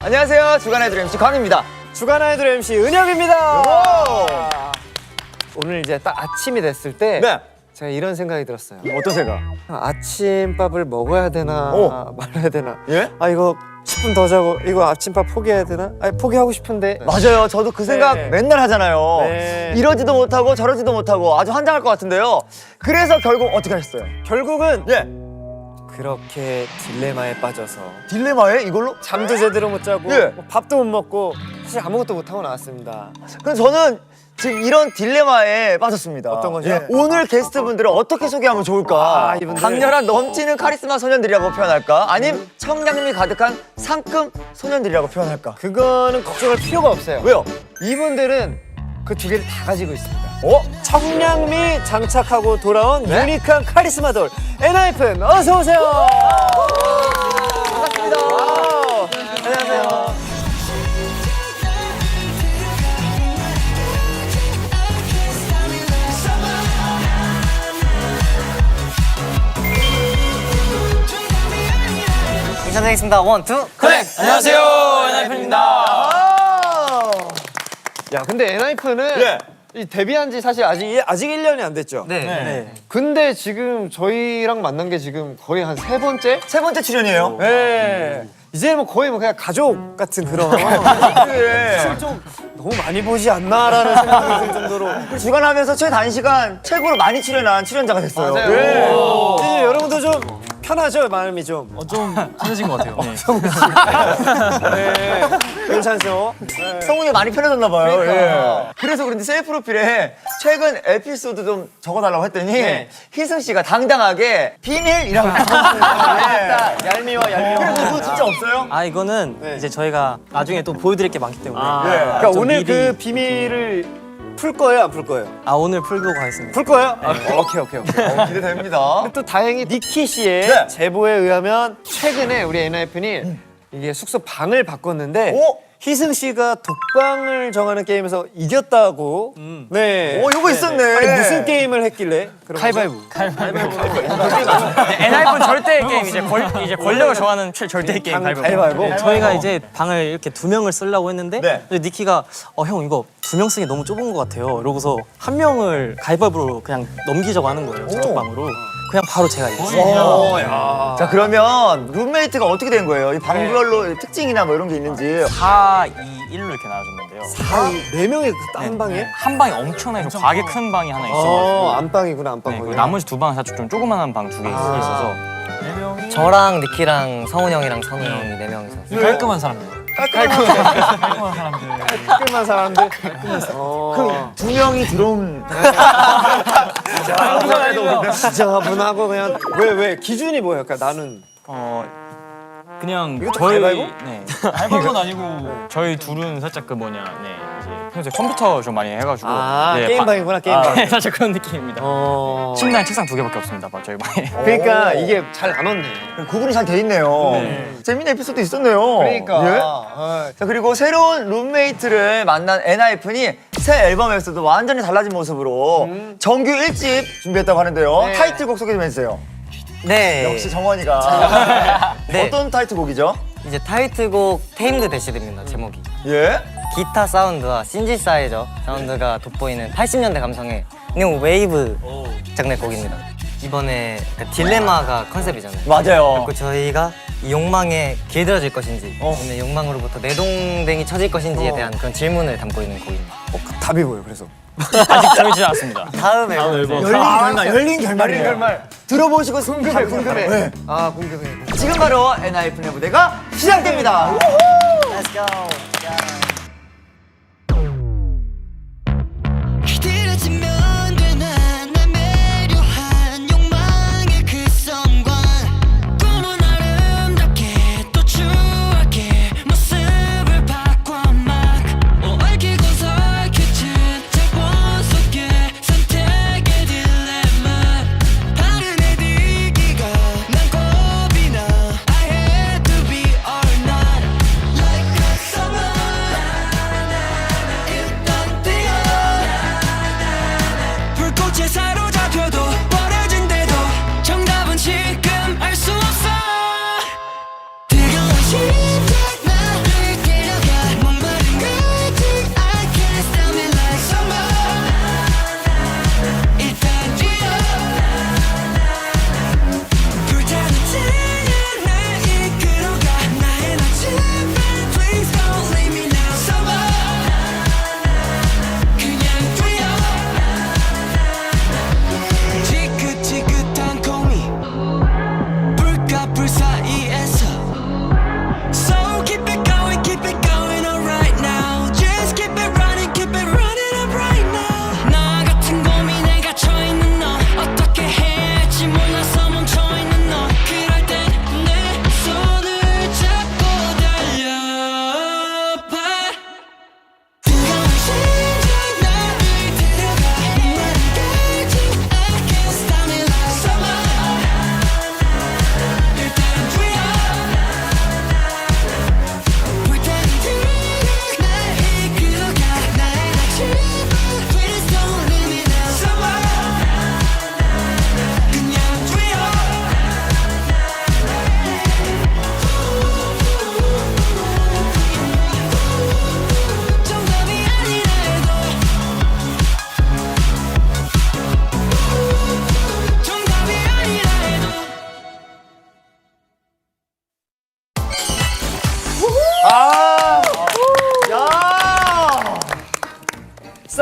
안녕하세요. 주간 아이돌 MC 광입니다. 주간 아이돌 MC 은혁입니다. 오늘 이제 딱 아침이 됐을 때 네. 제가 이런 생각이 들었어요. 어떤 생각? 아침밥을 먹어야 되나 말아야 되나? 예? 아 이거 10분 더 자고 이거 아침밥 포기해야 되나? 아니 포기하고 싶은데 맞아요. 저도 그 생각 네. 맨날 하잖아요. 네. 이러지도 못하고 저러지도 못하고 아주 환장할 것 같은데요. 그래서 결국 어떻게 하셨어요? 결국은 예. 그렇게 딜레마에 빠져서 딜레마에 이걸로? 잠도 제대로 못 자고 예. 뭐 밥도 못 먹고 사실 아무것도 못 하고 나왔습니다. 그럼 저는 지금 이런 딜레마에 빠졌습니다. 어떤 거죠? 오늘 게스트분들을 어떻게 소개하면 좋을까? 이분들. 강렬한 넘치는 카리스마 소년들이라고 표현할까? 아니면 청량미 가득한 상큼 소년들이라고 표현할까? 그거는 걱정할 필요가 없어요. 왜요? 이분들은 그 두 개를 다 가지고 있습니다. 청량미 장착하고 돌아온 네? 유니크한 카리스마 돌 엔하이픈 어서 오세요. 반갑습니다. 안녕하세요. 인사드리겠습니다. 원, 투. 네, 안녕하세요. 엔하이픈입니다. 야, 근데 엔하이픈은 예. 이 데뷔한 지 사실 아직 1년이 안 됐죠? 네. 근데 지금 저희랑 만난 게 지금 거의 한 세 번째? 세 번째 출연이에요. 네. 이제 뭐 거의 뭐 그냥 가족 같은 그런 예. 좀 너무 많이 보지 않나라는 생각이 들 정도로 주간하면서 최단시간 최고로 많이 출연한 출연자가 됐어요. 맞아요. 네. 이제 여러분도 좀 편하죠? 마음이 좀. 좀 편해진 것 같아요. 네. 괜찮죠? 성훈이 많이 편해졌나 봐요. 그러니까. 예. 그래서 그런지 셀프 프로필에 최근 에피소드 좀 적어달라고 했더니 네. 희승 씨가 당당하게 비밀이라고 적었습니다. 얄미워. 그래 그거 진짜 없어요? 아, 이거는 네. 이제 저희가 나중에 또 보여드릴 게 많기 때문에. 그러니까 좀 오늘 미리- 그 비밀을 풀 거예요? 안 풀 거예요? 오늘 풀고 가겠습니다. 풀 거예요? 오케이. 기대됩니다. 또 다행히 니키 씨의 네. 제보에 의하면 최근에 우리 엔하이픈이 이게 숙소 방을 바꿨는데 오! 희승 씨가 독방을 정하는 게임에서 이겼다고. 네. 오, 요거 있었네. 아니, 무슨 게임을 했길래? 가위바위보. 엔하이픈 절대 게임 이제 권력을 정하는 절대 게임 가위바위보. 저희가 이제 방을 이렇게 2명을 쓰려고 했는데 네. 이제 니키가 형 이거 2명 쓰기 너무 좁은 것 같아요. 이러고서 한 명을 가위바위보로 그냥 넘기자고 하는 거예요. 저쪽 방으로. 그냥 바로 제가 이겼어요. 자 그러면 룸메이트가 어떻게 된 거예요? 이 방별로 특징이나 뭐 이런 게 있는지. 4, 2, 1로 이렇게 나눠졌는데요. 네 명이 한 방에? 한 방이 엄청나게 좀 과하게 큰 방이 하나 있어가지고 안방이구나, 안방. 네, 그리고 나머지 두 방은 사실 좀 조그만한 방 2개 있어서 저랑 니키랑 성훈 형이랑 선우 형이 4명이서. 깔끔한 사람들. 깔끔한 사람들. 그럼 두 명이 들어온. 지저분하고 그냥 왜 기준이 뭐예요? 그러니까 나는 그냥 이것도 저희 가위바위보? 네 알바는 아니고 저희 둘은 살짝 그 뭐냐 이제 평소에 컴퓨터 좀 많이 해가지고 네, 게임방이구나, 게임방. 네, 살짝 그런 느낌입니다. 어. 침대랑 책상 2개밖에 없습니다. 저희 방에. 그러니까 이게 잘 나눴네. 구분이 잘 돼 있네요. 재밌는 에피소드 있었네요. 그러니까. 예? 자 그리고 새로운 룸메이트를 만난 엔하이픈이 새 앨범에서도 완전히 달라진 모습으로 정규 1집 준비했다고 하는데요. 네. 타이틀곡 소개 좀 해주세요. 네. 역시 정원이가. 네. 어떤 타이틀곡이죠? 이제 타이틀곡 테임드 대시드입니다. 제목이. 예? 기타 사운드와 신지사이저 사운드가 돋보이는 80년대 감성의 뉴 웨이브 장르 곡입니다. 이번에 그 딜레마가 컨셉이잖아요. 맞아요. 그리고 저희가 이 욕망에 길들여질 것인지 아니면 욕망으로부터 내동댕이 쳐질 것인지에 대한 그런 질문을 담고 있는 곡입니다. 답이 뭐예요, 그래서? 아직 정해지지 않았습니다. 다음 앨범 열린 결말이에요. 들어보시고 궁금해. 네. 아, 궁금해. 지금 바로 엔하이픈의 무대가 시작됩니다. Let's go. 길어지면 되나 내 매료한 욕망의 그 성관 꿈은 아름답게 또 추하게 모습을 바꿔 막 얽히고 설켜진 자본 속에 선택의 딜레마 다른 애들기가 난 겁이 나 I had to be or not like a summer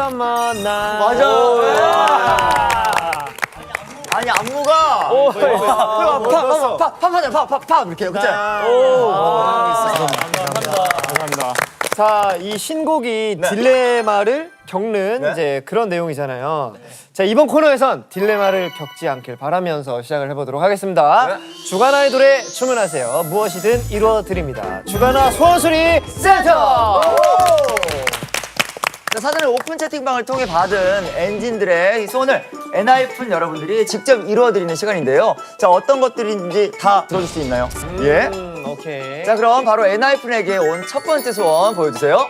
summer night. 맞아. 아니 안무가 팝 이렇게 그치? 감사합니다. 자, 이 신곡이 딜레마를 겪는 이제 그런 내용이잖아요. 자, 이번 코너에선 딜레마를 겪지 않길 바라면서 시작을 해보도록 하겠습니다. 주간 아이돌에 주문하세요. 무엇이든 이루어드립니다. 주간아 소원소리 센터! 자, 사전에 오픈 채팅방을 통해 받은 엔진들의 이 소원을 엔하이픈 여러분들이 직접 이루어드리는 시간인데요. 자, 어떤 것들인지 다 들어줄 수 있나요? 예. 오케이. 자, 그럼 바로 엔하이픈에게 온 첫 번째 소원 보여주세요.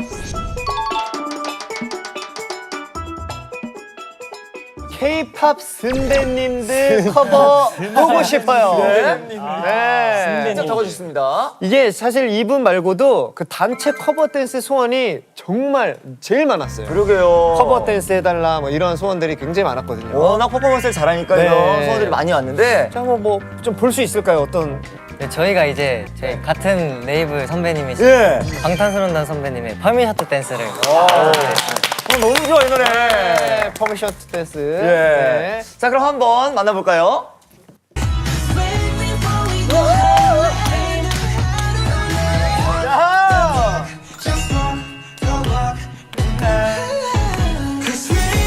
K-팝 선배님들 커버 보고 싶어요. 네. 자, 적어주셨습니다. 이게 사실 이분 말고도 그 단체 커버 댄스 소원이 정말 제일 많았어요. 그러게요. 커버 댄스 해달라 뭐 이런 소원들이 굉장히 많았거든요. 워낙 퍼포먼스를 잘하니까요. 네. 소원들이 많이 왔는데. 자, 뭐 좀 볼 수 있을까요? 어떤 네, 저희가 이제 저희 같은 레이블 선배님이신 예. 방탄소년단 선배님의 퍼미셔트 댄스를 너무 좋아, 이 노래. 퍼미셔트 댄스. 예. 네. 자, 그럼 한번 만나볼까요? 야하!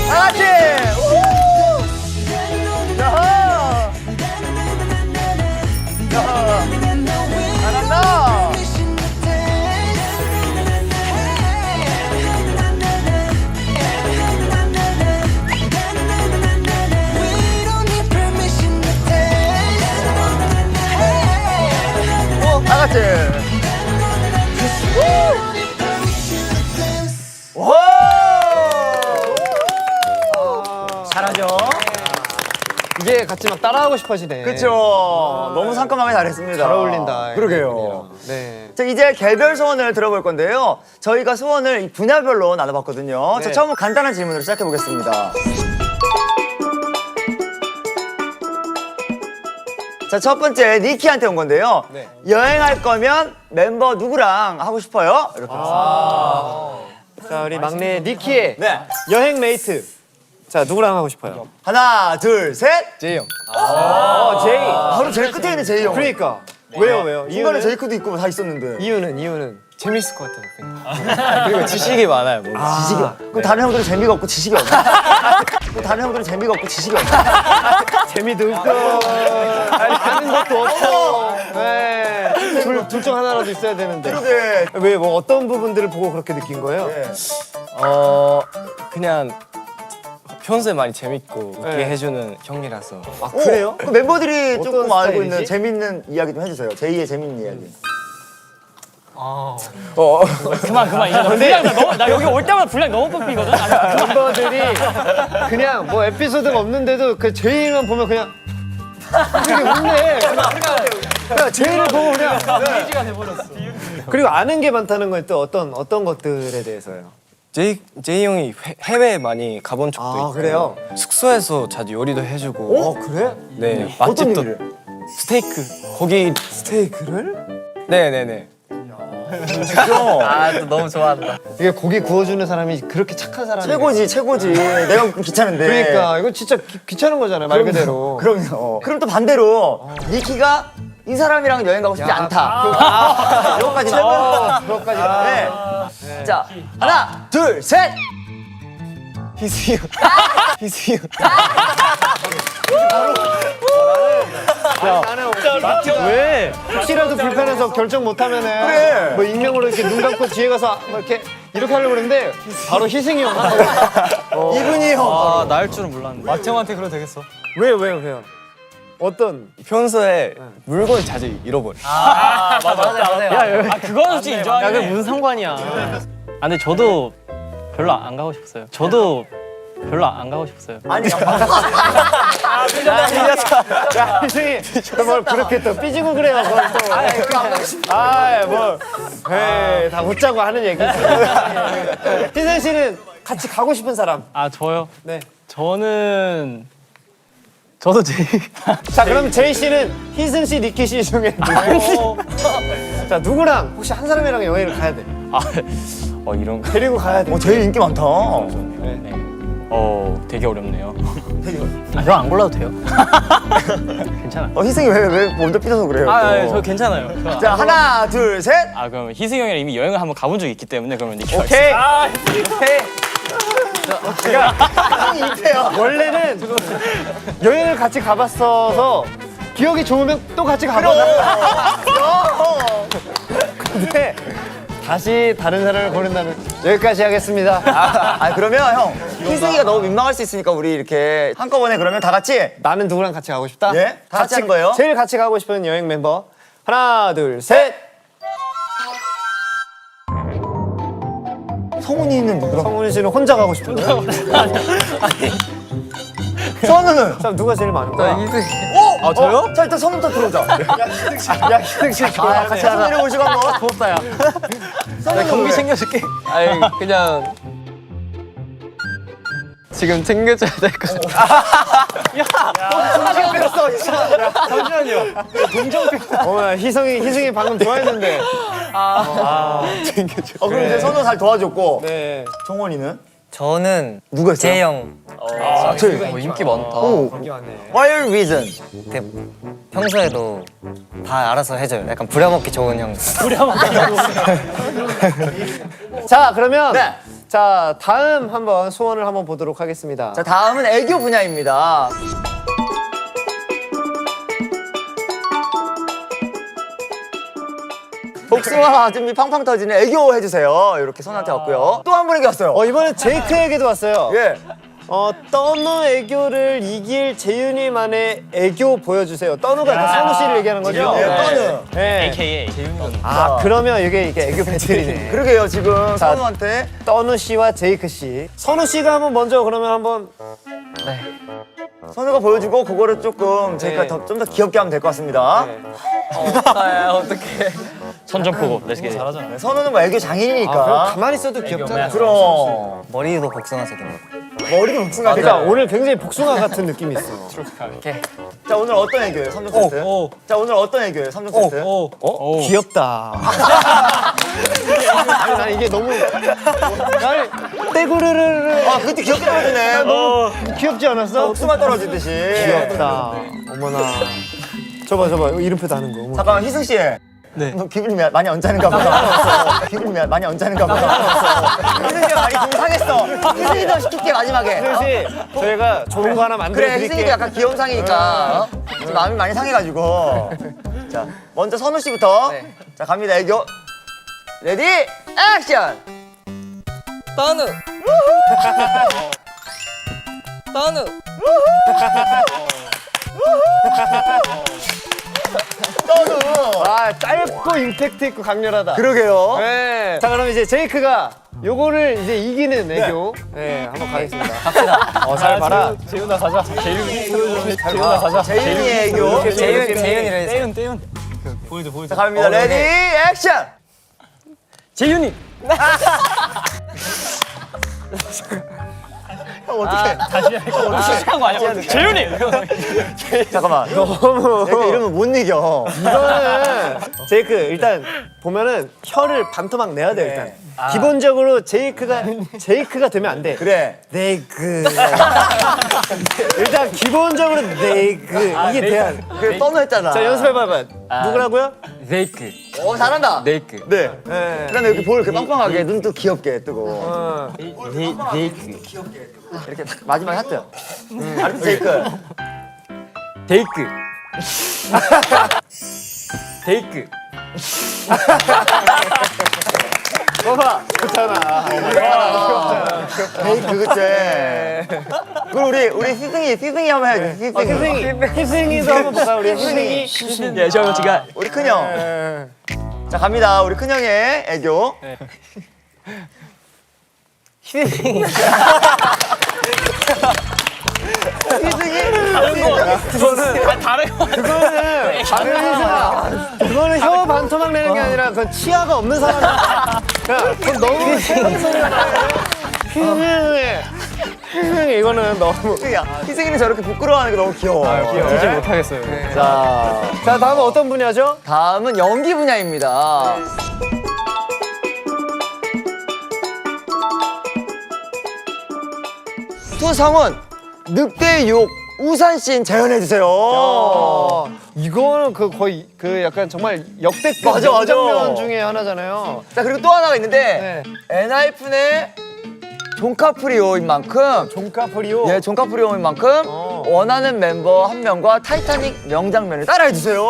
다 같이! 야하! 야하! 잘한다! 다 같이! 와! 잘하죠? 이게 같이 막 따라하고 싶어지네. 그쵸? 너무 상큼하게 잘했습니다. 잘 어울린다. 그러게요. 네. 자, 이제 개별 소원을 들어볼 건데요. 저희가 소원을 이 분야별로 나눠봤거든요. 자, 네. 처음 간단한 질문으로 시작해보겠습니다. 자, 첫 번째 니키한테 온 건데요. 네. 여행할 거면 멤버 누구랑 하고 싶어요? 이렇게. 자, 우리 막내 니키의 네. 여행 메이트. 자, 누구랑 하고 싶어요? 하나, 둘, 셋. 제이 형. 제이. 바로 제일 끝에 있는 제이 형. 그러니까. 왜요? 중간에 이유는? 제이크도 있고 다 있었는데. 이유는 재밌을 것 같아요. 그리고 지식이 많아요. 뭐. 지식이 없. 그럼 다른 형들은 재미가 없고 지식이 없나? 그럼 다른 형들은 재미가 없고 지식이 없나? 재미도 없고 아는 것도 없고. 네. 둘 중 하나라도 있어야 되는데. 그러게. 왜 뭐 어떤 부분들을 보고 그렇게 느낀 거예요? 네. 그냥 평소에 많이 재밌고 웃게 네. 해주는 형이라서. 아, 그래요? 그 멤버들이 어떤 조금 알고 스타일이지? 있는 재밌는 이야기 좀 해주세요. 제이의 재밌는 이야기. 그만 이제 나 여기 올 때마다 분량 너무 뽑히거든. 멤버들이 그냥 뭐 에피소드가 없는데도 그 제이만 보면 그냥 되게 웃네. 그냥 제이를 보고 그냥 페이지가 돼버렸어. 그리고 아는 게 많다는 건 또 어떤 것들에 대해서요? 제이 형이 해외에 많이 가본 적도 아, 있고. 그래요? 숙소에서 자주 요리도 해주고. 그래? 네. 어떤 맛집도 요리를? 스테이크. 고기. 스테이크를? 네네네. 아, 또 너무 좋아한다. 이게 고기 구워주는 사람이 그렇게 착한 사람이 최고지. 내가 귀찮은데. 그러니까 이거 진짜 귀찮은 거잖아요, 말 그대로. 그럼요. 그럼 또 반대로 니키가 이 사람이랑 여행 가고 싶지 않다. 이거까지 그것까지. 네. 자, 하나, 둘, 셋. 희수형. 희수형. 나는 왜? 혹시라도 불편해서 결정 못하면은 그래. 뭐 익명으로 이렇게 눈 감고 뒤에 가서 뭐 이렇게 하려고 그랬는데 바로 희승이 형. 이분이 형. 아, 나 할 줄은 몰랐는데. 마태형한테 그래도 되겠어. 왜요? 어떤? 평소에 물건 자주 잃어버려. 맞아요. 아 그거는 솔직히 인정하긴 그게 해. 무슨 상관이야. 아, 근데 저도 별로 안 가고 싶었어요. 저도 별로 안 가고 싶었어요. 아니, 야 희승이 뭘 그렇게 또 삐지고 그래요? 그걸 또. 뭐. 다 웃자고 하는 얘기. 희승 씨는 같이 가고 싶은 사람. 아, 저요? 네. 저는 저도 제이. 자, 그럼 제이 씨는 희승 씨, 니키 씨 중에 누구? 자, 누구랑 혹시 한 사람이랑 여행을 가야 돼? 이런 거. 데리고 가야 돼. 제일 인기 많다. 되게 어렵네요. 형 안 골라도 돼요. 희승이 왜 먼저 삐져서 그래요? 또. 저 괜찮아요. 자, 하나, 둘, 셋. 그럼 희승이 형이랑 이미 여행을 한번 가본 적이 있기 때문에 그러면 니키가 오케이. 오케이. 원래는 여행을 같이 가봤어서 기억이 좋으면 또 같이 가보자. 근데 다시 다른 사람을 고른다면 여기까지 하겠습니다. 그러면 형, 희승이가 너무 민망할 수 있으니까 우리 이렇게 한꺼번에 그러면 다 같이 나는 누구랑 같이 가고 싶다? 예? 다 같이 하는 거예요? 제일 같이 가고 싶은 여행 멤버 하나, 둘, 셋. 성훈이는 누구랑? 성훈이 씨는 혼자 가고 싶은데. 선우는? 자, 누가 제일 많은 거야? 오! 저요? 자, 일단 선우부터 들어오자. 야, 희승 씨 좋아하네. 같이 한번 내려오시고 한번. 고맙다 야. 선우는 경비 왜? 챙겨줄게. 아니 그냥 지금 챙겨줘야 될 것 같아. 희승이 방금 좋아했는데. 그럼 이제 선우 잘 도와줬고. 네. 정원이는? 저는 누가 했어요? 재이 형. 인기 많다. 여기 왔네. Wild Reason. 평소에도 다 알아서 해줘요. 약간 부려먹기 좋은 형. 자, 그러면 네. 자, 다음 한번 소원을 한번 보도록 하겠습니다. 자, 다음은 애교 분야입니다. 복숭아 준비 팡팡 터지는 애교 해주세요. 이렇게 선한테 왔고요. 또 한 분에게 왔어요. 이번엔 제이크에게도 왔어요. 예. 떠누 애교를 이길 재윤이만의 애교 보여주세요. 떠누가 약간 선우 씨를 얘기하는 거죠? 예, 떠누. 네. AKA 그러면 이게 애교 배틀이네. 그러게요, 지금 선우한테. 떠누 씨와 제이크 씨. 선우 씨가 한번 먼저 그러면 한번. 선우가 보여주고 그거를 조금 저희가 좀 더 귀엽게 하면 될 것 같습니다. 선전포고 렛츠기. 잘하잖아. 네, 선우는 뭐 애교 장인이니까. 그럼 가만히 있어도 귀엽잖아. 그럼. 머리도 복숭아색입니다. 머리도 복숭아. 그러니까 오늘 굉장히 복숭아 같은 느낌이 있어. 자, 오늘 어떤 애교예요? 3종 세트. 자, 오늘 어떤 애교예요? 3종 세트. 귀엽다. 아니, 난 이게 너무. 날 떼구르르르. 그것도 귀엽게 떨어지네. 너무 귀엽지 않았어? 복숭아 떨어지듯이. 귀엽다. 어머나. 저봐, 이거 이름표도 하는 거. 어머. 잠깐만, 희승 씨. 네. 너 기분이 많이 언짢은가 보다. 기분이 많이 언짢은가 보다. 희승 씨가 많이 기분 상했어. 희승이도 시킬게 마지막에. 희승 씨, 저희가 좋은 거 하나 만들어 그래, 희승이도 드릴게요. 약간 귀여운 상이니까. 지금 마음이 많이 상해가지고. 자, 먼저 선우 씨부터. 자, 갑니다, 애교. 레디, 액션! 떠누. 떠누. 떠누. 짧고 임팩트 있고 강렬하다. 그러게요. 네. 자, 그럼 이제 제이크가 요거를 이제 이기는 애교. 네, 한번 가겠습니다. 갑시다. 잘 봐라. 재윤아 가자. 재윤아 가자. 제인이의 애교. 재윤이를 해주세요. 떼윤. 자, 갑니다. 레디, 액션! 재윤이. 어떡해. 시작한 거 아니야? 재윤이. 잠깐만. 너무. 제이크 이러면 못 이겨. 이거는 제이크 일단 보면은 혀를 반토막 내야 돼 일단. 기본적으로 제이크가 되면 안 돼. 그래. 네이크. 일단 기본적으로 네이크 이게 돼야 돼. 그래, 떠누 했잖아. 자, 연습해봐봐. 누구라고요? 네이크. 오, 잘한다. 네이크. 네. 네. 그다음에 이렇게 볼 이렇게 빵빵하게 눈도 귀엽게 뜨고 네이크. 이렇게 딱 마지막에 하트요. 알았지, 제이크? 데이크. 데이크. 봐봐. 좋잖아. 제이크 그치? 그럼 우리 희승이 한번 해야지. 희승이도 한번 볼까 우리 희승이. 예, 제가 우리 큰형. 자, 갑니다. 우리 큰형의 애교. 그거는 혀 반토막 내는 게 아니라 그건 치아가 없는 사람이야. 그건 너무 세는 소리가 나요. 희승이. 이거는 너무. 야, 희승이는 저렇게 부끄러워하는 게 너무 귀여워. 진짜 못하겠어요. 자, 다음은 어떤 분야죠? 다음은 연기 분야입니다. 투성은 늑대의 유혹 우산씬 재현해주세요. 이거는 그 거의 그 약간 정말 역대급 맞아, 맞아. 명장면 중에 하나잖아요. 자, 그리고 또 하나가 있는데 엔하이픈의 존카프리오인 만큼 존카프리오. 예, 존카프리오인 만큼 원하는 멤버 한 명과 타이타닉 명장면을 따라해주세요.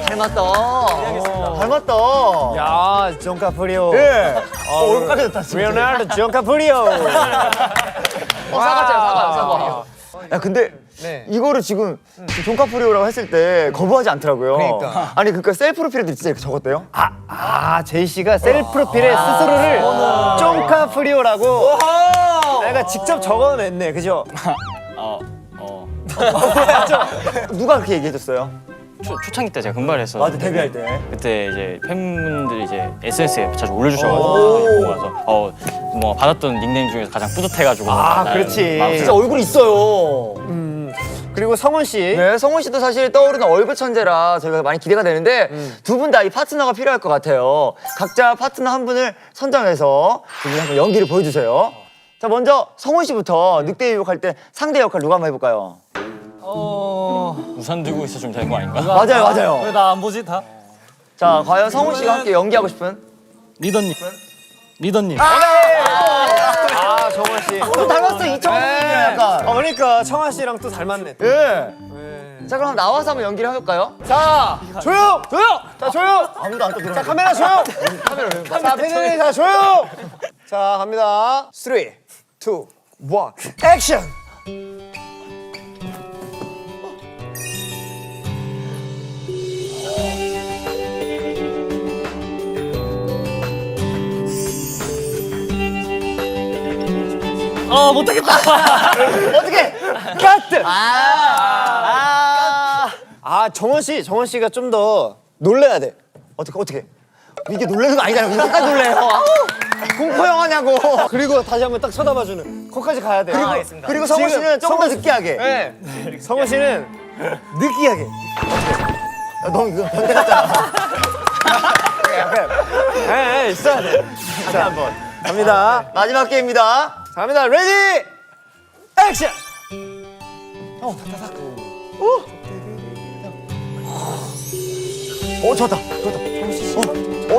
닮았다. 닮았다. 야, 존카프리오. 예. 얼굴 까졌다 진짜. 레오나르도 존카프리오. 사과잖아, 사과. 야, 근데 네. 이거를 지금 존카프리오라고 했을 때 거부하지 않더라고요. 그러니까. 아니, 그러니까 셀프 프로필에도 진짜 이렇게 적었대요? 제이 씨가 셀프 프로필에 스스로를 존카프리오라고 내가 직접 적어냈네, 그죠? 누가 그렇게 얘기해줬어요? 초창기 때 제가 금발했어. 맞아, 데뷔할 때. 그때 이제 팬분들이 이제 SNS에 자주 올려주셔가지고 보고 나서 뭐 받았던 닉네임 중에서 가장 뿌듯해가지고. 그렇지. 진짜 얼굴 있어요. 그리고 성훈 씨. 네, 성훈 씨도 사실 떠오르는 얼굴 천재라 저희가 많이 기대가 되는데 두 분 다 이 파트너가 필요할 것 같아요. 각자 파트너 한 분을 선정해서 두 분이 한번 연기를 보여주세요. 자, 먼저 성훈 씨부터 늑대 유혹할 때 상대 역할 누가 한번 해볼까요? 우산 들고 있어주면 되는 거 아닌가? 맞아요, 맞아요. 왜 나 안 보지 다? 자, 과연 성훈 씨가 함께 연기하고 싶은? 리더님. 리더님. 정원 씨. 또 닮았어, 이청훈이랑 약간. 그러니까 청아 씨랑 또 닮았네. 예. 자, 그럼 나와서 한번 연기를 해볼까요? 자, 조용! 조용! 자, 조용! 아무도 안 떠들어. 자, 카메라 조용! 카메라 왜? 자, 팬들이 자, 조용! 자, 갑니다. 3, 2, 1, 액션! 못하겠다. 어떻게? 카트! 정원 씨가 좀 더 놀래야 돼. 어떻게? 이게 놀라는 거 아니잖아요. 이거까지 놀래요. 아우, 공포 영화냐고. 그리고 다시 한번 딱 쳐다봐주는. 거기까지 가야 돼. 그리고 성훈 씨는 조금 더 느끼하게. 네. 성훈 씨는 느끼하게. 야, 너 이거 변태 같잖아. 네, 있어야 돼. 다시 한번. 갑니다. 마지막 게임입니다. 갑니다. 레디! 액션! 좋았다.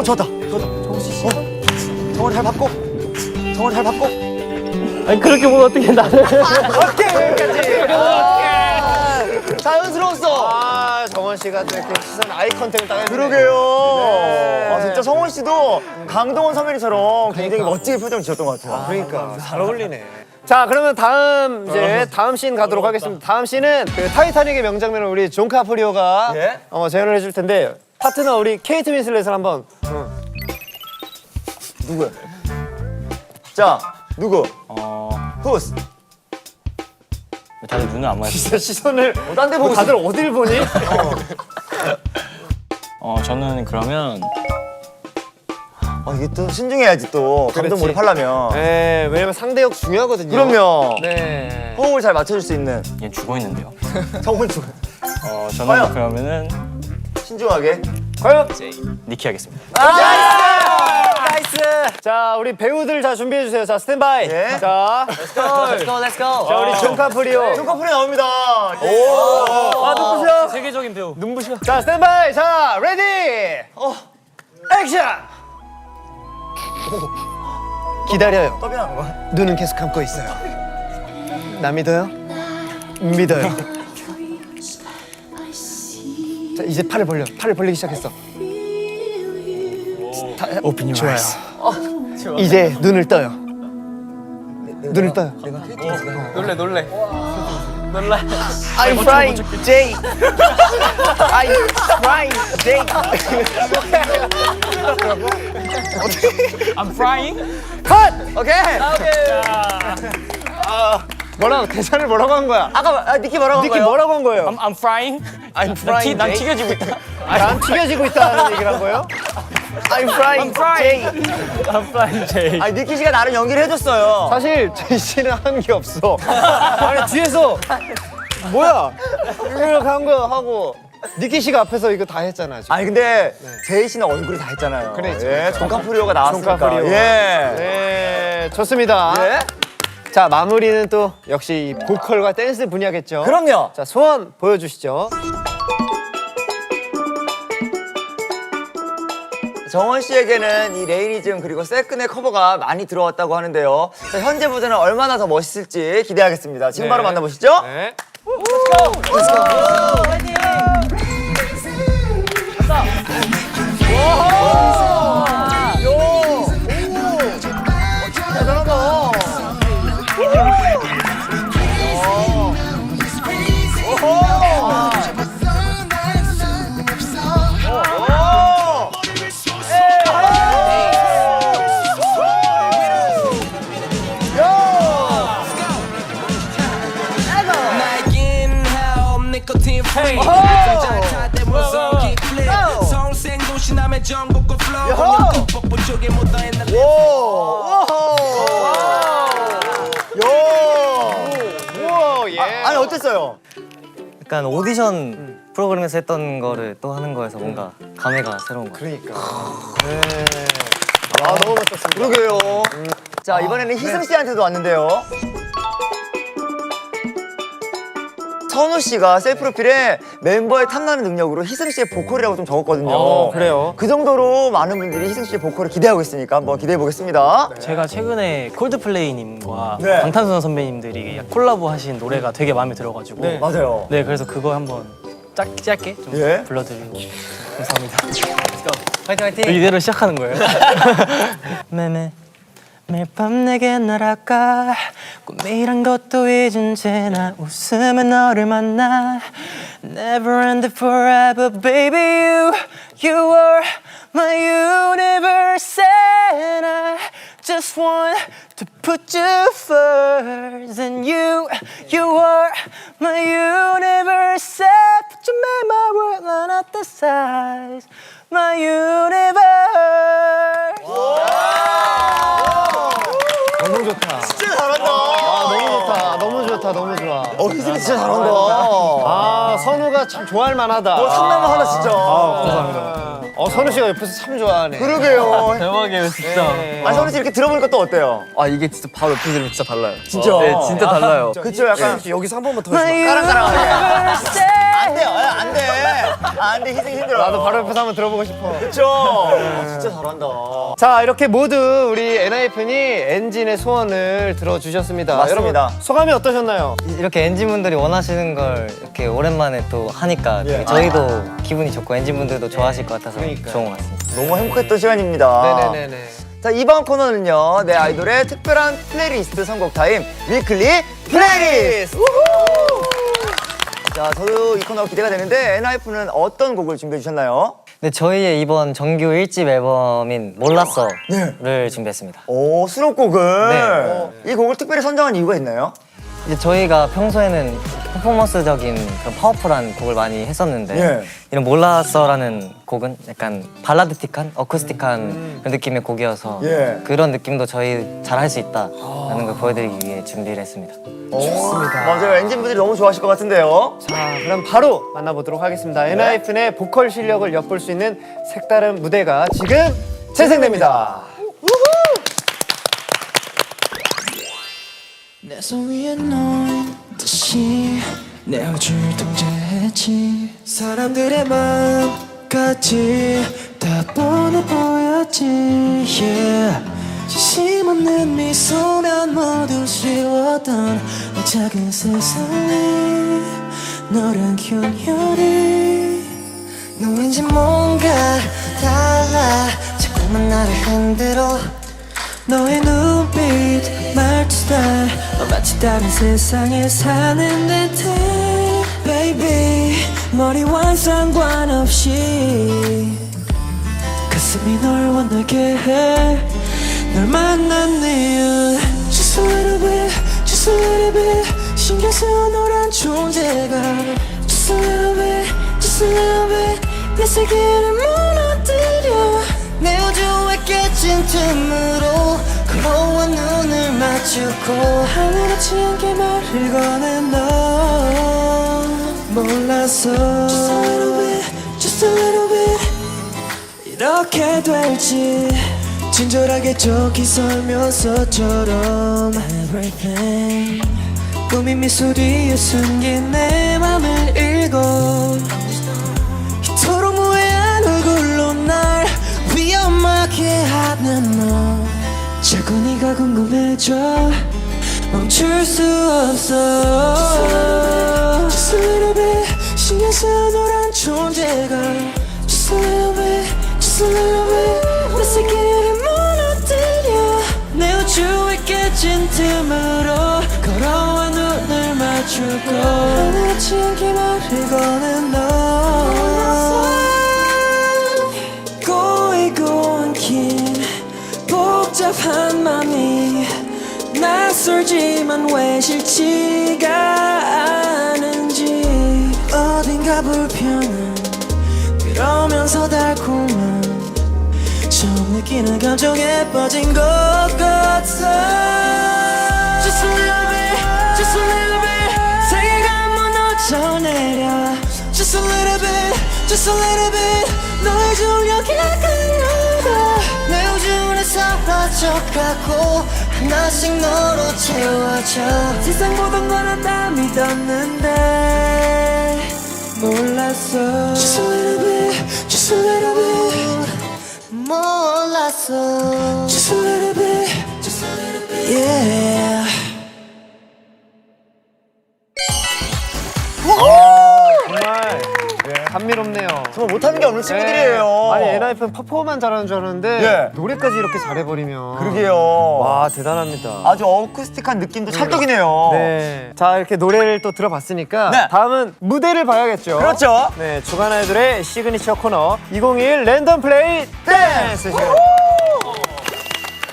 좋았다. 정원 잘 받고. 아니 그렇게 보면 어떻게 나를? 오케이, 여기까지. 자연스러웠어. 정원 씨가 또 이렇게 시선 아이 컨택을 딱 해주네. 그러게요. 진짜 성원 씨도 강동원 선배님처럼 굉장히 멋지게 표정을 지었던 것 같아요. 그러니까 잘 어울리네. 자, 그러면 다음 씬 가도록 하겠습니다. 다음 씬은 그 타이타닉의 명장면을 우리 존 카프리오가 예? 재현을 해줄 텐데 파트너 우리 케이트 윈슬렛을 한번. 누구야? 자, 누구? 후스. 다들 눈을 안 마주쳐. 진짜 시선을 딴 데 보고 있어. 다들 어딜 보니? 저는 그러면 이게 또 신중해야지 또 감동 그렇지. 몰입하려면. 네, 왜냐면 상대역 중요하거든요. 그럼요. 네. 호흡을 잘 맞춰줄 수 있는 얘 죽어 있는데요. 성훈 씨. 저는 과연? 그러면은 신중하게. 과연? 니키 하겠습니다. 나이스! 자, 우리 배우들 자 준비해 주세요. 자, 스탠바이. 예. 자, Let's go. 자, 우리 존 카프리오. 눈꺼풀이 나옵니다. 눈부셔. 세계적인 배우. 눈부셔. 자, 스탠바이. 자, 레디. 액션. 기다려요. 떠비나는 거야? 눈은 계속 감고 있어요. 나 믿어요? 믿어요. 자, 이제 팔을 벌리기 시작했어. 오픈 유 좋아요. 이제 눈을 떠요. 눈을 떠요. 놀래. I'm flying, Jay. I'm flying, Jay. I'm frying. 오케이. 뭐라고 대사를 뭐라고 한 거야? 아까 니키 뭐라고 한 니키 거예요? 뭐라고 한 거예요? I'm frying. I'm flying. 난 튀겨지고 있다. 난 튀겨지고 있다는 얘기를 한 거예요? I'm flying J. I'm flying J. 아니 니키 씨가 나름 연기를 해줬어요. 사실 제이 씨는 한 게 없어. 아니 뒤에서 뭐야 이렇게 한 거 하고 니키 씨가 앞에서 이거 다 했잖아. 지금. 아니 근데 제이 씨는 얼굴이 다 했잖아요. 그래, 예, 존카프리오가 나왔으니까. 존카프리오. 예. 네, 좋습니다. 예. 자 마무리는 또 역시 이 보컬과 댄스 분야겠죠. 그럼요. 자 소원 보여주시죠. 정원 씨에게는 이 레이니즘 그리고 세끈의 커버가 많이 들어왔다고 하는데요. 자, 현재 버전은 얼마나 더 멋있을지 기대하겠습니다. 지금 바로 만나보시죠. 네. 나에겐 하옵 니코틴 프리 자차 대모성 킥플립 성생 도시남의 전국과 플로우 뽀뽀 쪽에 묻어있는 우와 예. 아니 어땠어요? 약간 오디션 프로그램에서 했던 거를 또 하는 거여서 뭔가 감회가 새로운 거 같아요. 그러니까. 네. 아 너무 멋졌습니다. 그러게요. 자 이번에는 희승 씨한테도 왔는데요. 선우 씨가 셀프 프로필에 멤버의 탐나는 능력으로 희승 씨의 보컬이라고 좀 적었거든요. 그래요? 그 정도로 많은 분들이 희승 씨의 보컬을 기대하고 있으니까 한번 기대해 보겠습니다. 제가 최근에 콜드플레이님과 네. 방탄소년 선배님들이 콜라보 하신 노래가 되게 마음에 들어가지고 네, 맞아요. 그래서 그거 한번 짧게 좀 예. 불러드리고 감사합니다. 화이팅 화이팅! 이대로 시작하는 거예요. 매매 매일 밤 내게 날아가 꿈이란 것도 잊은 채 나 웃으며 너를 만나 Never end forever baby you are my universe and I just want to put you first and you are my universe but you made my world not the size my universe 너무 좋다. 진짜 잘한다. 너무 좋다. 너무 좋다. 너무 좋아. 희승 진짜 잘한다. 아 선우가 참 좋아할 만하다. 탐나면 하다 진짜. 감사합니다. 선우 씨가 옆에서 참 좋아하네. 그러게요. 대박이에요 진짜. 아니 선우 씨 이렇게 들어보니까 또 어때요? 아 이게 진짜 바로 옆에 들으면 진짜 달라요. 진짜? 네 진짜 달라요. 그쵸 약간 여기서 한 번만 더 해줘. 까랑까랑하게. 안 돼요. 안 돼. 안 돼. 희승 힘들어. 나도 바로 옆에서 한번 들어보고 싶어. 그쵸? 진짜 잘한다. 자 이렇게 모두 우리 엔하이픈이 엔진의 소원을 들어주셨습니다. 맞습니다. 여러분 소감이 어떠셨나요? 이렇게 엔진분들이 원하시는 걸 이렇게 오랜만에 또 하니까 되게 예. 저희도 기분이 좋고 엔진분들도 좋아하실 것 같아서 그러니까요. 좋은 것 같습니다. 너무 행복했던 시간입니다. 네네네네. 자 이번 코너는요 내 아이돌의 특별한 플레이리스트 선곡 타임 위클리 플레이리스트. 자 저도 이 코너가 기대가 되는데 엔하이픈은 어떤 곡을 준비해 주셨나요? 네, 저희의 이번 정규 1집 앨범인 몰랐어를 네. 준비했습니다. 오 수록곡을 네. 이 곡을 특별히 선정한 이유가 있나요? 이제 저희가 평소에는 퍼포먼스적인 그런 파워풀한 곡을 많이 했었는데 예. 이런 몰랐어라는 곡은 약간 발라드틱한 어쿠스틱한 그런 느낌의 곡이어서 예. 그런 느낌도 저희 잘 할 수 있다라는 걸 보여드리기 위해 준비를 했습니다. 좋습니다. 맞아요. 엔진분들이 너무 좋아하실 것 같은데요. 자 그럼 바로 만나보도록 하겠습니다. 엔하이픈의 보컬 실력을 엿볼 수 있는 색다른 무대가 지금 재생됩니다. 내 손 위에 넌 다시 내 호줄 통제했지 사람들의 마음까지 다 뻔해 보였지 yeah. 진심 없는 미소면 모두 쉬웠던 이 작은 세상에 너란 균열이 너 왠지 뭔가 달라 자꾸만 나를 흔들어 너의 눈빛 말투 스타일 마치 다른 세상에 사는 듯해 Baby 머리와 상관없이 가슴이 널 원하게 해 널 만난 이유 Just a little bit, just a little bit 신경 쓰여 너란 존재가 Just a little bit, just a little bit 내 세계를 무너뜨려 내 깨진 틈으로 걸어와 눈을 마주고 아무렇지 않게 말을 꺼낸 너 몰랐어 Just a little bit, just a little bit 이렇게 될지 친절하게 저기 설면서처럼 Everything 꾸민 미소 뒤에 숨긴 내 맘을 읽어 이토록 무해한 얼굴로 날 위험하게 하는 너 자꾸 네가 궁금해져 멈출 수 없어 Just a little bit 신경 쓰여 노란 존재가 Just a little bit, just a little bit 내 세계를 무너뜨려 내 우주에 깨진 틈으로 걸어와 눈을 맞추고 아무렇지 않게 말을 꺼낸 너 꼬이고 엉킨 복잡한 맘이 낯설지만 왜 싫지가 않은지 어딘가 불편한 그러면서 달콤한 처음 느끼는 감정에 빠진 것 같아 Just a little bit, just a little bit 세계가 무너져 내려 Just a little bit, just a little bit 너의 중력이 끌려가 내 우주는 사라져가고 하나씩 너로 채워져 세상 모든 거는 다 믿었는데 몰랐어 Just a little bit, just a little bit 몰랐어 Just a little bit, just a little bit Yeah 정말 감미롭네요. 정말 못하는 게 없는 친구들이에요. 아니 엔하이픈 퍼포먼만 잘하는 줄 알았는데 예. 노래까지 이렇게 잘해버리면 그러게요. 와 대단합니다. 아주 어쿠스틱한 느낌도 찰떡이네요. 네. 자 이렇게 노래를 또 들어봤으니까 네. 다음은 무대를 봐야겠죠. 그렇죠. 네 주간 아이돌의 시그니처 코너 2021 랜덤 플레이 댄스 시간.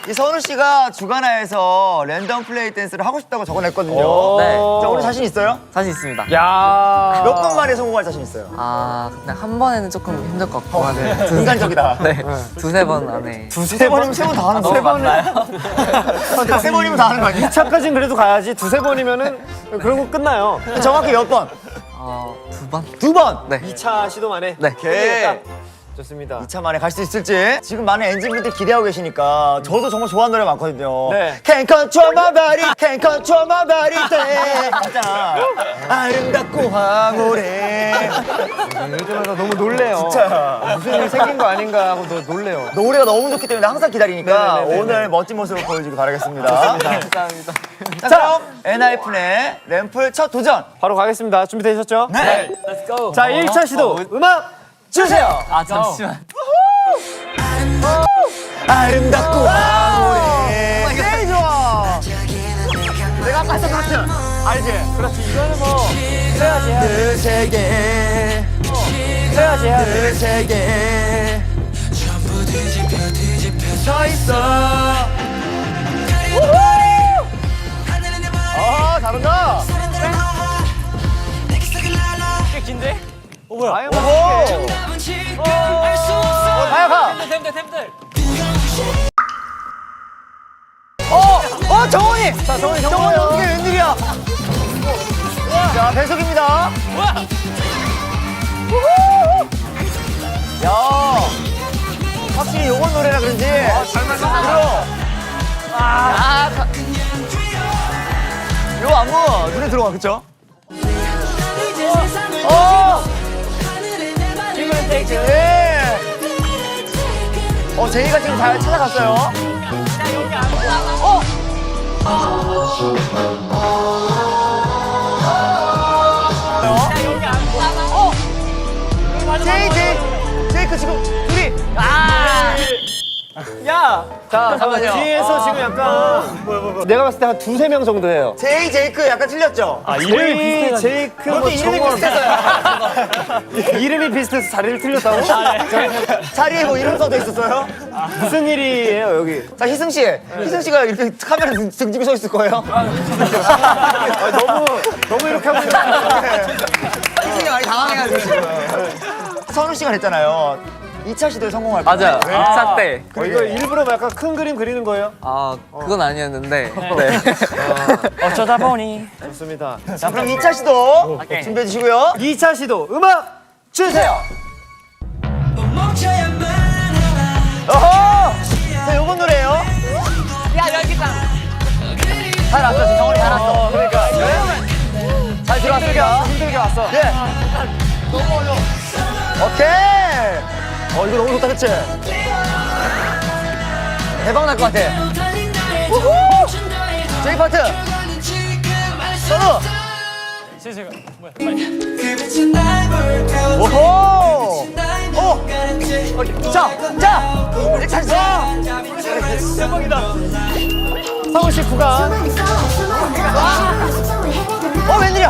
이 선우 씨가 주간화에서 랜덤 플레이 댄스를 하고 싶다고 적어냈거든요. 네. 자, 오늘 자신 있어요? 자신 있습니다. 야. 몇 번 만에 성공할 자신 있어요? 그냥 한 번에는 조금 힘들 것 같고 인간적이다. 네. 두세 번 안에 두세 번이면 세 번 다 하는 거. 세 번은 세 번이면 다 하는 거 아니야? 2차까지는 그래도 가야지 두세 번이면은 그러고 끝나요. 정확히 몇 번? 두 번? 두 번! 네. 2차 시도 만에. 네. 오케이. 좋습니다. 2차 만에 갈 수 있을지. 지금 많은 엔진분들 기대하고 계시니까 저도 정말 좋아하는 노래 많거든요. 네. Can't control my body, can't control my body. 맞아. 아름답고 황홀해. 요즘에 너무 놀래요. 진짜. 무슨 일 생긴 거 아닌가 하고 놀래요. 노래가 너무 좋기 때문에 항상 기다리니까 네네네네. 오늘 멋진 모습을 보여주길 바라겠습니다. 감사합니다. 자, 그럼 엔하이픈의 램플 첫 도전. 바로 가겠습니다. 준비되셨죠? 네. Let's go. 자, 1차 시도 음악 주세요. 잠시만. 아름답고 황홀해. 제일 좋아. 내가 아까 했던 같은. 알지? 그렇지. 이거는 뭐 해야지. 그 세계. 해야지. 그 세계. 서 있어. 잘한다. 꽤 긴데? 아유, 오. 하야가. 템들. 정원이. 자, 정원이 정원이 어떻게 웬일이야? 자, 배석입니다. 뭐야? 야, 확실히 요건 노래라 그런지. 잘 맞았어. 요 안무 눈에 들어가, 그쵸? 네. 제이가 지금 잘 찾아갔어요. 제이크 지금 둘이. 야! 자, 잠깐만요. 뒤에서 지금 약간 내가 봤을 때 한 두세 명 정도 해요. 제이크 약간 틀렸죠? 이름이 제이크 뭐 그것도 이름이 정원. 비슷했어요. 이름이 비슷해서 자리를 틀렸다고? 자리에 뭐 이름 써져 있었어요? 무슨 일이에요, 여기? 자, 희승 씨. 희승 씨가 이렇게 카메라 등지고 서 있을 거예요. 너무 이렇게 하고 있는데. 희승이 많이 당황해가지고 지금. 선우 씨가 됐잖아요. 2차 시도에 성공할 맞아요. 거예요. 2차 때. 이거 일부러 약간 큰 그림 그리는 거예요? 아, 그건 아니었는데. 네. 어쩌다 보니 좋습니다. 자, 그럼 2차 시도 준비해 주시고요. 2차 시도 음악 주세요. 멈춰야만 어허! 자, 요번 노래예요. 야, 여기다. 잘 왔어, 지금 정원이 잘 왔어. 그러니까 잘 들어왔습니다. 힘들게 왔어. 예. 너무 어려워. 오케이. 이거 너무 좋다, 그치? 대박 날 것 같아. 우후! 제이 파트. 선우. 오호. 오. 자. 이제 잘했어. 성우 씨 구간. 웬일이야?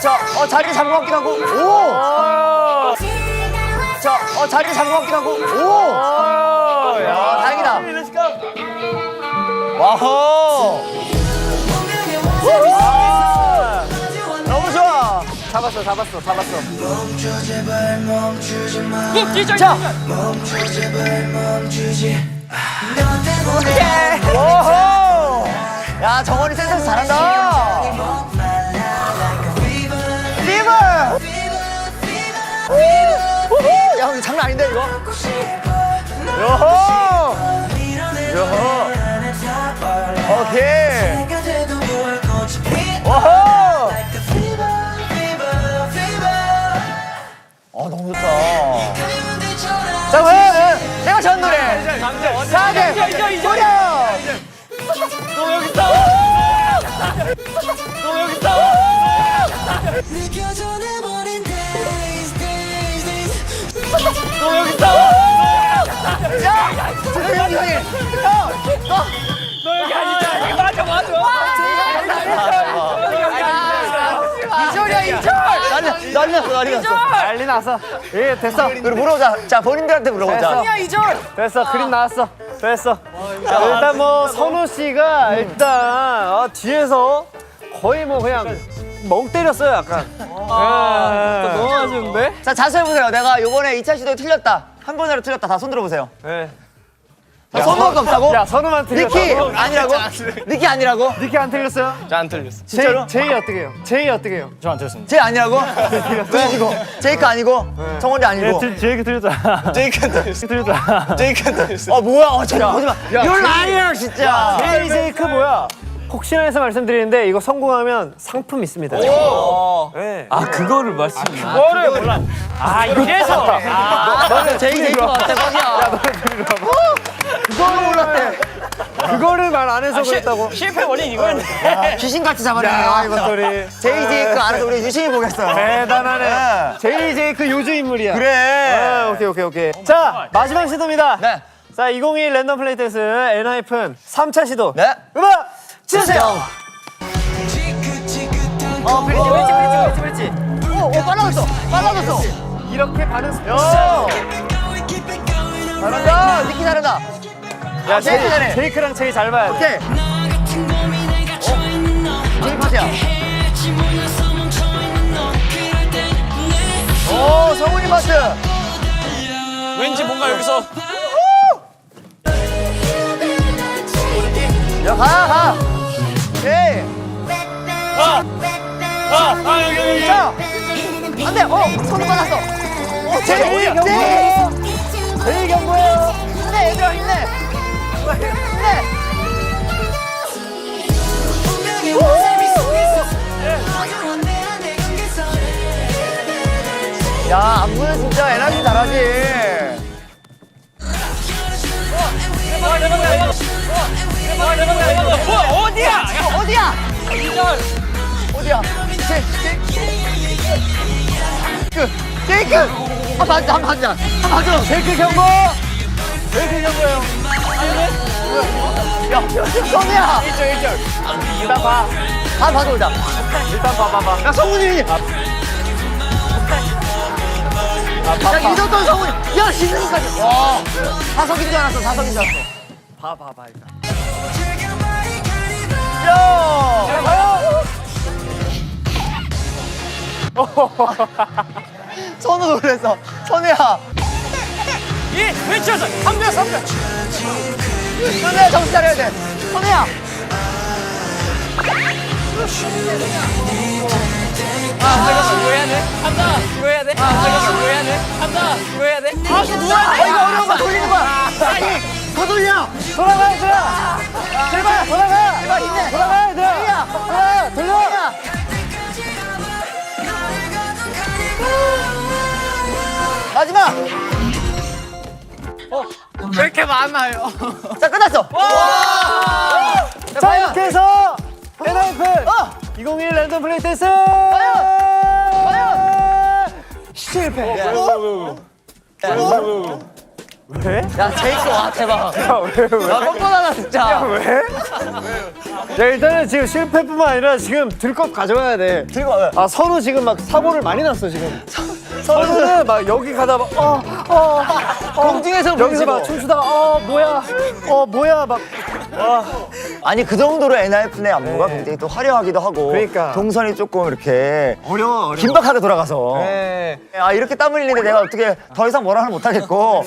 자, 자리를 잡은 것 같기도 하고. 오. 자, 자리를 잡은 것 같기도 하고. 오. 야, 다행이다. 와호. 와. 너무 좋아. 잡았어. 멈춰 제발 멈추지 마 자. 멈춰 제발 멈추지 너 때문에 오호. 야, 정원이 센스 잘한다. 리브. 우후. 야, 이거 장난 아닌데 이거? 요호. 오케이. 오호. 너무 좋다. 자, 왜? 내가 전 노래. 자게 소려. 너 여기 있다. 너 여기 있다. 느껴져 내버린 days 너 여기 있다. 야, 여기 형이. 너 여기 아니잖아. 맞아. 이절이야, 이절. 난리 났어. 난리 났어. 예, 됐어. 그리고 물어보자. 자, 본인들한테 물어보자. 됐어. 그림 나왔어. 됐어. 자, 일단 뭐 선우 씨가 일단 뒤에서 거의 뭐 그냥 멍 때렸어요, 약간. 너무 아쉬운데? 자, 자수해보세요. 내가 요번에 2차 시도에 틀렸다. 한 번으로 틀렸다. 다 손 들어보세요. 네. 자, 선우가 없다고? 야, 선우만 틀렸다고? 니키 아니라고? 니키 아니라고? 니키 안 틀렸어요? 저안 틀렸어. 진짜로? 제이 어떻게 해요? 제이 어떻게 해요? 저 안 틀렸습니다. 쟤 아니라고? 왜 아니고? 제이크 아니고? 정원이 아니고? 제이크 틀렸잖아. 제이크 틀렸어. 뭐야? 저 거짓말. You're liar, 진짜. 제이크 뭐야? 혹시나 해서 말씀드리는데 이거 성공하면 상품 있습니다. 네. 그거를 몰라. 이래서. 너는 제이크 같아, 거기야. 그거를 몰랐대. 그거를 말 안 해서 그랬다고. 실패 원인 이거였네. 귀신같이 잡아내네요, 야, 이거. 소리. 제이크 알아서 우리 유심히 보겠어요. 대단하네. 제이크 요주 인물이야. 그래. 오케이. 자, 마지막 시도입니다. 네. 자, 2021 랜덤 플레이 댄스 엔하이픈 3차 시도. 네. 음악 주세요. 브릿지. 오, 빨라졌어. 이렇게 반응. 잘한다. 니키 잘한다. 야, 제이크 잘해. 제이크랑 제이 잘 봐야 돼. 오케이. 제이 파트야. 오, 성훈이 파트. 왠지 뭔가 여기서 야, 가. 오케이. 여기. 자, 안 돼. 손이 빠졌어. 제이 경고예요. 힘내, 얘들아, 힘내. 야, 안무는 진짜 에너지 잘하지. 어디야? 어디야? 제이크. 한 봐줘. 제이크 경고. 야, 성우야. 1절. 일단 봐. 한 봐줘, 일단. 일단 봐봐. 야, 성훈이. 야, 잊었던 성훈이. 야, 시즌까지. 와. 사석인 줄 알았어. 봐봐 일단. 야. 선우 놀랬어. 선우야. 외쳐서 3秒. 선우야 정신 차려야 돼. 선우야. 이거 해야 돼. 한다. 이거 해야 돼. 이거 해야 돼. 한다. 이거 해야 돼. 아 이거 어려운 거 돌리는 거야. 아니 더 돌려. 돌아가 얘들아. 제발 돌아가. 제발 힘내. 돌아가 얘들아. 돌려. 마지막. 왜 이렇게 많아요? 자 끝났어. 자 이렇게 해서 엔하이픈 2021 랜덤 플레이 댄스 실패. 야 제이크 와 대박. 야 뻔뻔하다 진짜. 야 일단은 지금 실패뿐만 아니라 지금 들것 가져가야 돼. 들고 와. 아 선우 지금 막 사고를 많이 났어 지금. 선우는 막 여기 가다 막 공중에서 여기서 부딪히고. 막 춤추다가 뭐야 막 아니 그 정도로 엔하이픈의 안무가 굉장히 또 화려하기도 하고 그러니까. 동선이 조금 이렇게 어려워. 긴박하게 돌아가서 네. 아 이렇게 땀 흘리는데 내가 어떻게 더 이상 뭐라 하면 못하겠고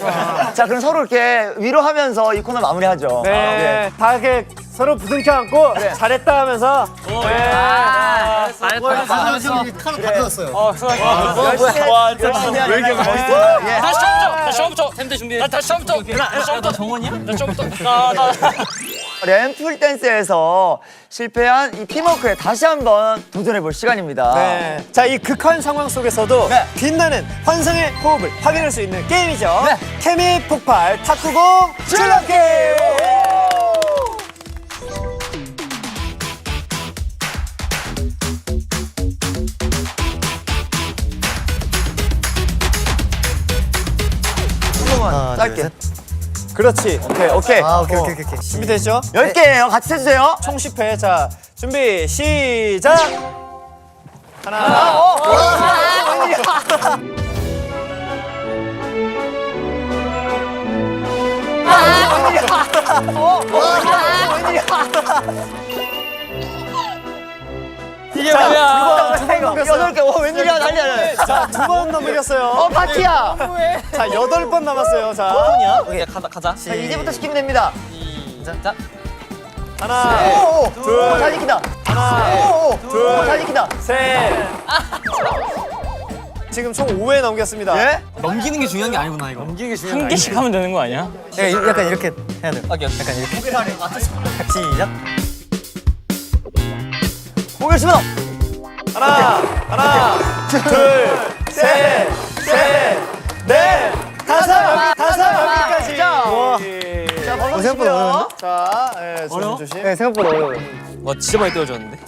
자 그럼 서로 이렇게 위로하면서 이 코너 마무리하죠. 네. 다 이렇게 서로 부둥켜 안고 잘했다 하면서 왜 이렇게 멋있어? 예. 다시 처음부터. 샘대 준비. 다시 처음부터. 처음부터 정원이야? 나 처음부터. 나. 램플 댄스에서 실패한 이 팀워크에 다시 한번 도전해 볼 시간입니다. 네. 자, 이 극한 상황 속에서도 네. 빛나는 환상의 호흡을 확인할 수 있는 게임이죠. 네. 케미 폭발 탁구공 줄넘기! 조금만 짧게. 그렇지. 오케이. 오케이. 준비됐죠? 10개예요. 같이 해주세요. 총 10회. 자, 준비 시작! 이게 뭐야? 두번 넘겼어요. 8개. 오 웬일이야 난리야. 자, 두 번 넘겼어요. 파티야. 자, 8번 남았어요. 자, 오케이 가자. 자, 이제부터 시키면 됩니다. 자. 하나, 오, 둘. 잘 지킨다. 하나, 오, 둘. 잘 지킨다. 셋. 지금 총 5회 넘겼습니다. 예? 넘기는 게 중요한 게 아니구나 이거. 한 개씩 하면 되는 거 아니야? 약간 이렇게 해야 돼. 약간 이렇게. 시작. 고개 심어. 하나, 둘, 셋, 넷, 다섯 여기까지. 자, 생각보다 어려웠나? 자, 조심. 네, 생각보다 어려워요. 와 진짜 많이 떨어졌는데.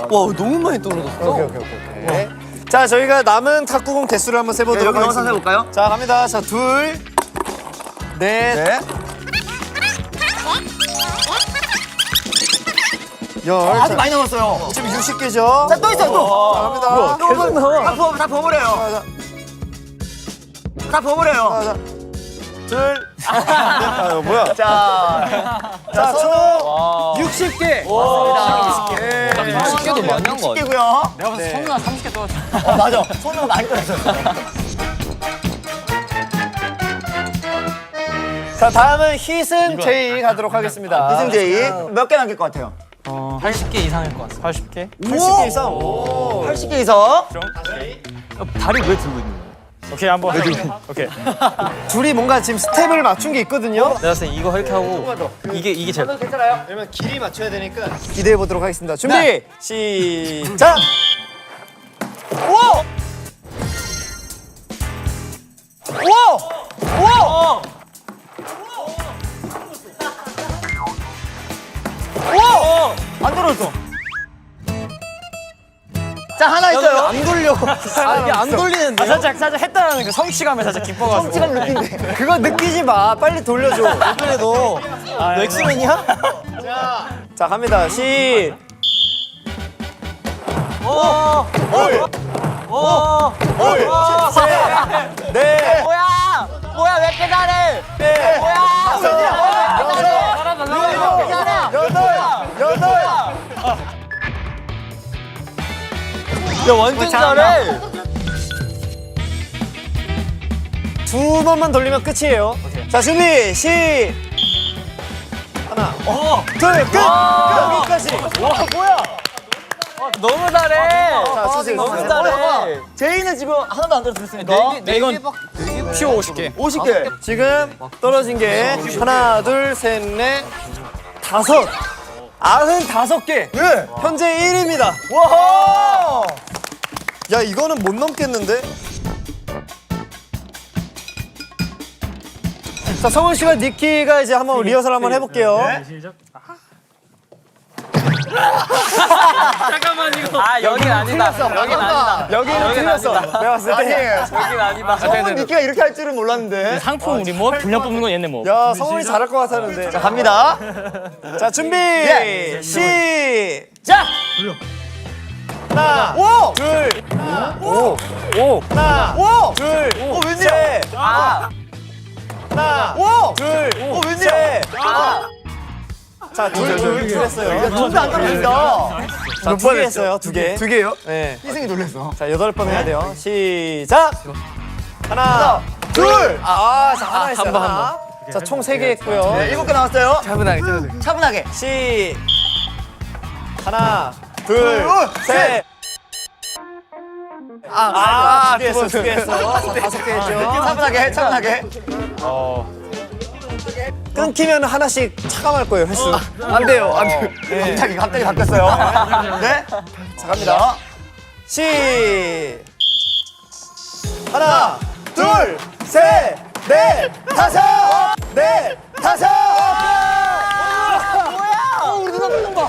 와 너무 많이 떨어졌어. 오케이. 자, 저희가 남은 탁구공 개수를 한번 세보도록 여기 영상 하겠습니다. 해볼까요? 자, 갑니다. 자, 둘, 넷, 네. 열. 아주 자, 많이 남았어요. 지금 60개죠. 자, 또 있어요, 또. 자, 갑니다. 다 버무려요. 다 버무려요. 자, 둘. 아, 뭐야? 자, 총 60개. 맞습니다. 60개도 많이 한 거 같아. 60개고요. 내가 봤을 때 손은 한 30개 떨어졌어. 맞아. 손으로 많이 떨어졌어요. 자, 다음은 희승 제이 가도록 하겠습니다. 이승재이 몇 개 남길 것 같아요? 80개 이상일 것 같아. 80개? 80개 이상. 오. 80개 이상. 다리 왜 들고 있는 거야? 오케이 한번. 오케이. 둘이 뭔가 지금 스텝을 맞춘 게 있거든요. 내가 봤을 때 이거 이렇게 하고 이게 제일. 괜찮아요? 그러면 길이 맞춰야 되니까 기대해 보도록 하겠습니다. 준비 시작. 우와! 우와! 우와! 우와! 안 떨어졌어. 자, 하나 있어요. 안 돌려. 이게 안 돌리는데. 살짝 했다라는 그 성취감에 살짝 기뻐가지고. 성취감 느낀데. 그거 느끼지 마. 빨리 돌려줘. 그래도 너 엑스맨이야? 자, 갑니다. 시. 셋, 넷, 뭐야, 왜 이렇게 잘해? 넷, 여덟. 야, 완전 잘해. 두 번만 돌리면 끝이에요. 자, 준비, 하나, 둘, 끝! 여기까지. 와 뭐야? 너무 잘해. 자, 주세요. 너무 주세요. 잘해. 제이는 지금 하나도 안 떨어뜨렸으니까. 이건 표 50개. 50개. 지금 떨어진 게 하나, 둘, 셋, 넷, 다섯. 95개. 네. 현재 1위입니다. 와. 야, 이거는 못 넘겠는데? 자, 성훈 씨와 니키가 이제 한번 리허설 한번 해볼게요. 잠깐만 이거. 아 여긴 아니다. 여긴 아니다. 여기는 틀렸어. 내가 봤을 때. 여긴 아니다. 성훈 니키가 이렇게 할 줄은 몰랐는데. 상품 우리 뭐 분량 뽑는 건 얘네 뭐. 야, 성훈이 잘할 것 같았는데. 자 갑니다. 자, 준비! 예. 시작! 하나, 오. 둘, 오. 하나, 오. 둘, 오 웬일이야? 셋, 아. 하나, 오. 둘, 오 웬일이야? 셋. 자, 둘 했어요. 둘도 안 떨어진다. 자, 두 개 했어요, 두 개. 두 개요? 네. 희승이 놀랬어. 자, 8번 해야 돼요. 시작! 하나, 둘. 자, 하나 했어요. 하나. 자, 총 3개 했고요. 네, 7개 나왔어요. 차분하게. 차분하게. 하나, 둘, 셋. 두 개 했어, 두 개 했어. 5개 했죠. 차분하게. 차분하게. 끊기면 하나씩 차감할 거예요, 횟수. 안 돼요. 안 돼요. 갑자기 바뀌었어요. 네. 자, 갑니다. 하나, 둘, 셋, 넷, 다섯! 넷, 다섯! 뭐야? 우리 누나 표정 봐.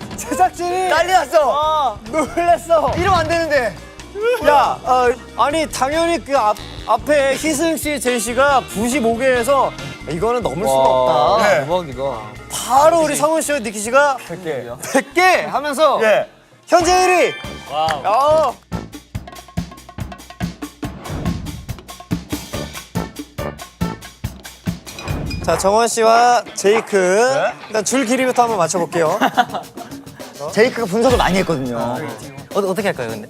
지금 제작진이 난리 났어. 놀랬어. 이러면 안 되는데. 야, 아니 당연히 그 앞에 희승 씨, 제이 씨가 95개에서 이거는 넘을 수가 없다. 네. 대박이다. 바로 우리 성훈 씨와 니키 씨가 100개 하면서 예. 현재 1위. 와우. 자, 정원 씨와 제이크 일단 줄 길이부터 한번 맞춰볼게요. 제이크가 분석을 많이 했거든요. 어떻게 할까요, 근데?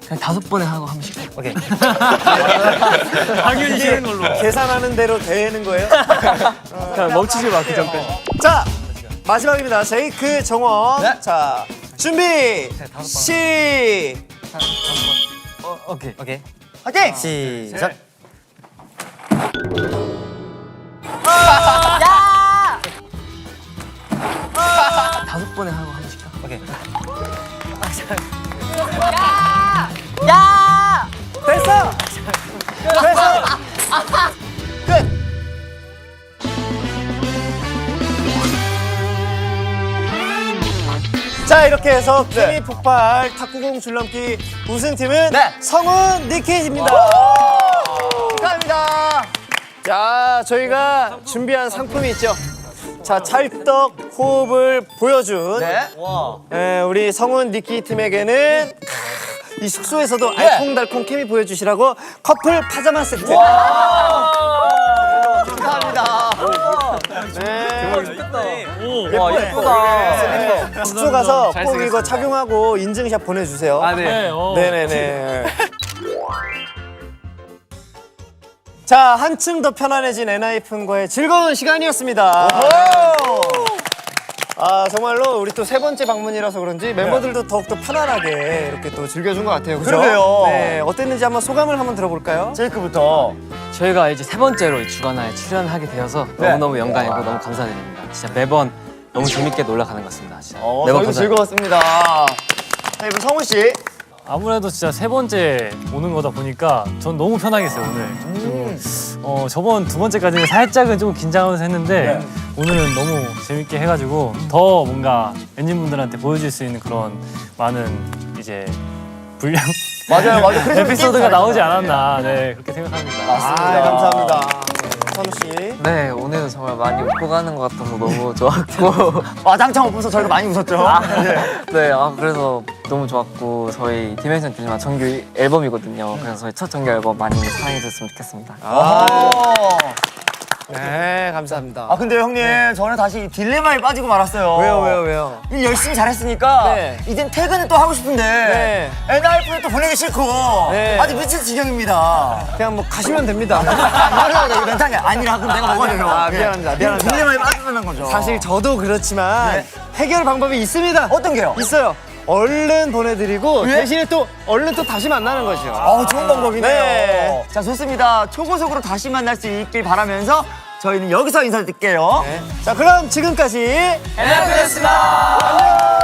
그냥 5번에 하고 한 번씩. 오케이. 당연히 싫은 걸로. 계산하는 대로 되는 거예요? 그냥 멈추지 마 그 전까지. 자, 마지막입니다. 제이크, 정원. 네. 자, 준비. 오케이. 화이팅! 시작. 다섯 번에 하고 한 번씩. 오케이. 됐어. 됐어. 끝! 자, 이렇게 해서 케미 폭발 탁구공 줄넘기 우승팀은 네. 성훈 니키즈입니다. 축하합니다. 자, 저희가 준비한 상품이 있죠. 자, 찰떡 호흡을 보여준 네. 우리 성훈 니키 팀에게는 이 숙소에서도 네. 알콩달콩 케미 보여주시라고 커플 파자마 세트. 축하합니다. 와 예쁘다. 숙소 가서 꼭 이거 착용하고 인증샷 보내주세요. 아 네. 네네네. 자, 한층 더 편안해진 엔하이픈과의 즐거운 시간이었습니다. 아, 정말로 우리 또 3번째 방문이라서 그런지 멤버들도 더욱더 편안하게 이렇게 또 즐겨준 것 같아요. 그죠? 그러게요. 네, 어땠는지 한번 소감을 한번 들어볼까요? 제이크부터. 저희가 이제 3번째로 주간화에 출연하게 되어서 너무너무 영광이고 너무 감사드립니다. 진짜 매번 너무 재밌게 놀러 가는 것 같습니다. 진짜 매번 저희도 즐거웠습니다. 자, 이번 성훈 씨. 아무래도 진짜 3번째 오는 거다 보니까 전 너무 편하겠어요 오늘. 저번 2번째까지는 살짝은 좀 긴장하면서 했는데 오늘은 너무 재밌게 해가지고 더 뭔가 엔진분들한테 보여줄 수 있는 그런 많은 이제 분량 맞아요. 그래서 에피소드가 나오지 않았나 네 그렇게 생각합니다. 아, 감사합니다. 선우 씨. 네, 오늘은 정말 많이 웃고 가는 것 같아서 너무 좋았고 와장창 웃어서 저희가 많이 웃었죠. 네, 그래서 너무 좋았고 저희 디멘션 딜마 정규 앨범이거든요. 그래서 저희 첫 정규 앨범 많이 사랑해 주셨으면 좋겠습니다. 네, 감사합니다. 아 근데 형님 저는 다시 딜레마에 빠지고 말았어요. 왜요? 일 열심히 잘했으니까 네. 이젠 퇴근을 또 하고 싶은데 NRF를 또 보내기 싫고 네. 아주 미칠 지경입니다. 그냥 뭐 가시면 됩니다. 이거 멘탈이 아니라 그럼 내가 먹어야 돼요. 아, 미안합니다. 딜레마에 빠지는 거죠. 사실 저도 그렇지만 네. 해결 방법이 있습니다. 어떤 게요? 있어요. 얼른 보내드리고 예? 대신에 또 얼른 또 다시 만나는 거죠. 좋은 방법이네요. 네. 자 좋습니다. 초고속으로 다시 만날 수 있길 바라면서 저희는 여기서 인사드릴게요. 자, 그럼 지금까지 NRF였습니다. 안녕.